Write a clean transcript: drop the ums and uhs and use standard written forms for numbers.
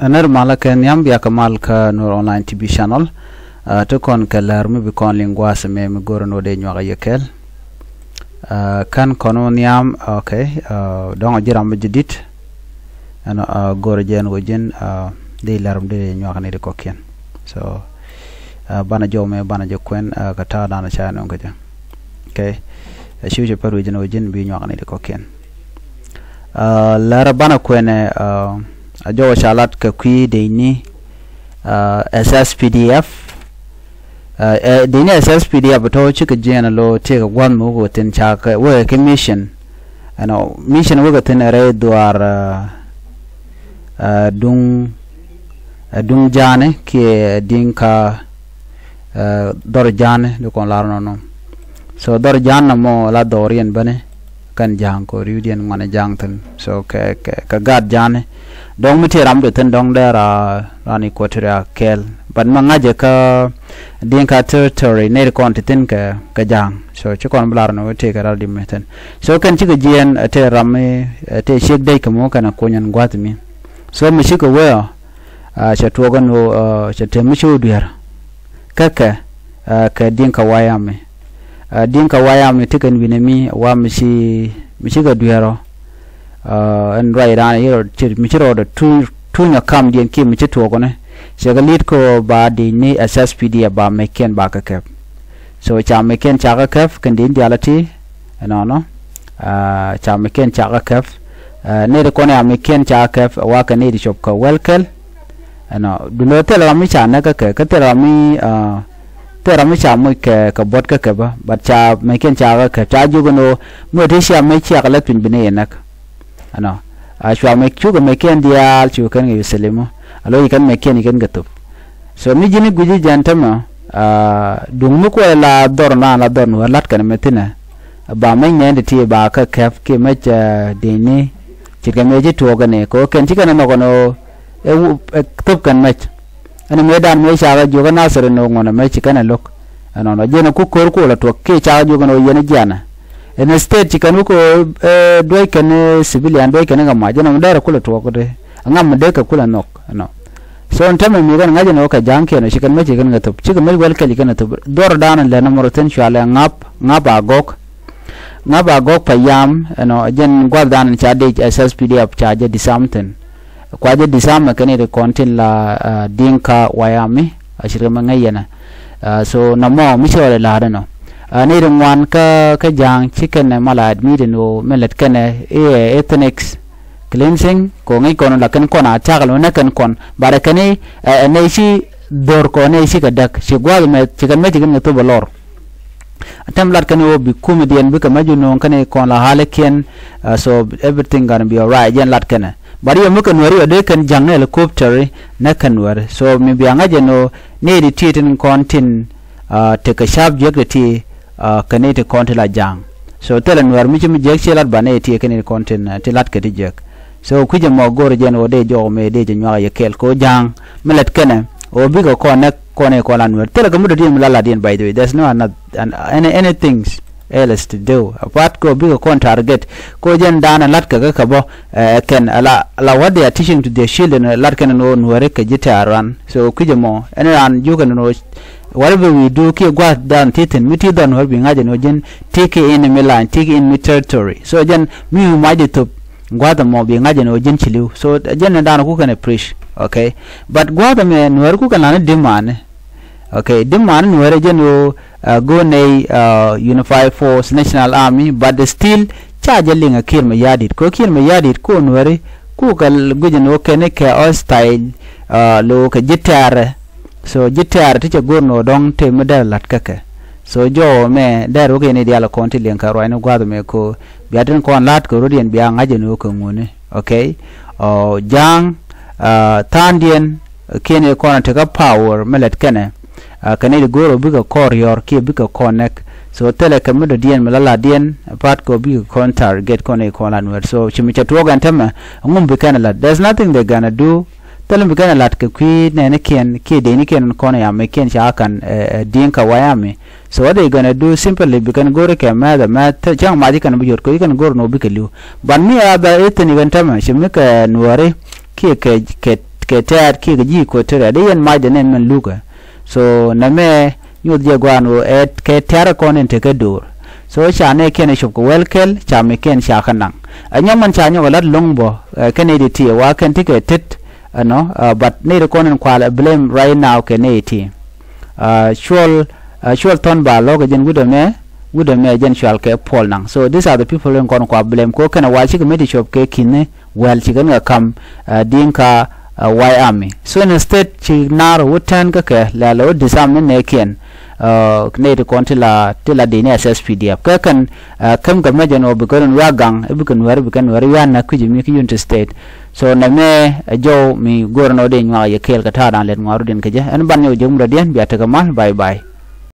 أنا مالك نيام بيا كمال كنور أونلاين تي في channel تكون كلارمي بيكون لينغواس مي مغورن ودي نيوغا يكل كان كونو نيام أوكي دون جرام جديد أنا غورجين وجين دي لارم دي نيوغا نيدي كوكين so bana jome bana jokwen kata dana chano ngaja okay shiuje paru jino wajin bi nyoga nidi koken lara bana kwene ajo shalat ka kwi deini SSPDF deini SSPDF to chika jena lo teka gwan mo go tin chaka we commission ano mission wo tin re duar dung jane ki dinka dor jane do kon larno no so dor jana mo la dorien bane kan jang ko riudien ngane jang tan so ka gad jane dong mi tiram de tan dong dera rani ko tira kel ban mangaje ka dinka territory ne kon tin ka jang so chi kon blarno te ka dal dimeten so kan chi ga jien te ramme te shek dai kamo kana konyan gwatmi so mi shi ko we cha tuogan cha temisho duer kaka ka dinka wayame dinka wayame tikan binemi wa mishi ga duero en raira yero michiro da tunya kam dien ki michi tuogone shaga lead ko ba di ni SSPD ba meken ba ka kep so cha meken cha ka kep kan din dialati no cha meken cha ka kep ne de kone meken cha kep wa ka ne di shop ka welkel ano dulo tela mi cha na ka tela mi cha mo ka bot ka ba bat cha meken cha ka cha ju gono mo de sha me cha la pin bine nak ano a shwa me chu ga meken dial chu kan ngi selemo alo ikan meken ikan gatup so mi jini guji jantama dung mu ko la dor na la don wa lat kan metina ba me nyande ti ba ka kaf ke me cha de ni chi ga me ji to ga ne ko ken chi kan no gono tub kan mech ani medan me cha jo ga nasere no ngona me chi kana lok ano no jeno ku kor ko la to ke cha jo ga no yene jana en state chi kan ko doy kan civilian doy kan ga ma jeno ndara kula to ko de ngam de ka kula nok no so ntame mi gan ngaje no ka janke no chi kan me chi kan ga tub chi kan me wel ka li kan tub dor dan le no moroten shwala ngap agok payam no jen gwadan cha de SSPDF cha je disamten kwaje disama kane de kontin la dinka wayami ashire mangayana so namo misore la no ne de wan ka jang chicken mala admit no melet kane ethnics cleansing ko ngai kono la kan kona chagalo na kan kon bare kane ne shi dor ko ne shi kadak shi gwal me chicken me chicken to bolor atam lat kane obi comedian bi ka majuno kane kon la haleken so everything gonna be alright jen lat kane bari yo mukan wari ade kan jang helicopter na kan war so mi bianga jeno ne di titin kontin te ka sharp jegati kane te kontila jang so telan war mi mi jek chelat bane ti kane kontin te lat ka dijek so kuje mo gor jeno de jo me de nyaa ye kel ko jang melet kane o bigo ko nek kone ko lan war tela gamu de mi lala din by the way there's no anything else to do apart go big con target ko jen dana lat ka bo ken ala what they are teaching to their children lat kan no wore ka jitaran so kujemo an you can know whatever we do ki gwa dan titin miti dan hor bi ngaje no jen take in milan take in mi territory so jen mi ma de to gwa da mo bi ngaje no jen chiliu so jen dan ku kan preach okay but gwa da me no ku kan na demand okay demand no wore jen no go nay Unified Force National Army but still charge linga kirma yadit ko nwari ku kal gujeno kene ke hostile lo ka jitar so jitar ti gorno dong te medal lat kaka so jo me daro ke ne diala konti linka ro ene gwado me ko biaden kon lat ko rodien biya ngajeno ko ngone okay jang tandien kene kon te ka power melet kene kane goro biga korior ki biga connect so tele kamudo dien malala dien part ko biga kon target kone kolan wer so chimicha tuoga ntama ngum bikana la there's nothing they gonna do tele bikana lat ke kwi ne ken ki de ni ken kone ya me ken cha kan dinka wayame so what they gonna do simply bikan gore ke ma chang ma dikan bujor ko ikan gor no bikaliu ban mi aba etni gantama chimika nuare ki ke ke ter ki ji ko ter de yen mai de nen man luga so na me nyud je gwanu et ke ter ko nen te ke dur so cha ne ken shop ko welkel cha me ken sha kanang anyam man cha nyo lat longbo ken e ti wa ken ti ke tit no but ne ko nen kwala blame right now ken e ti shol ton ba lo ga jen gudame jen shal ke pol nang so these are the people who kon ko blame ko ken wa chi ke medi shop ke kinne well chi kan ga kam dinka why army so instead chi nar wutan ka ke la lo disam ne ken ne de kon tila de ne SSPDF ka kan kam ga mejen o bi kon wa gang e bi kon war ya na ku jimi ki unit state so na me jo mi gorno de nwa ye kel ka ta dan let ngaru den ke je en ban yo jom radien bi ta ga mal bye bye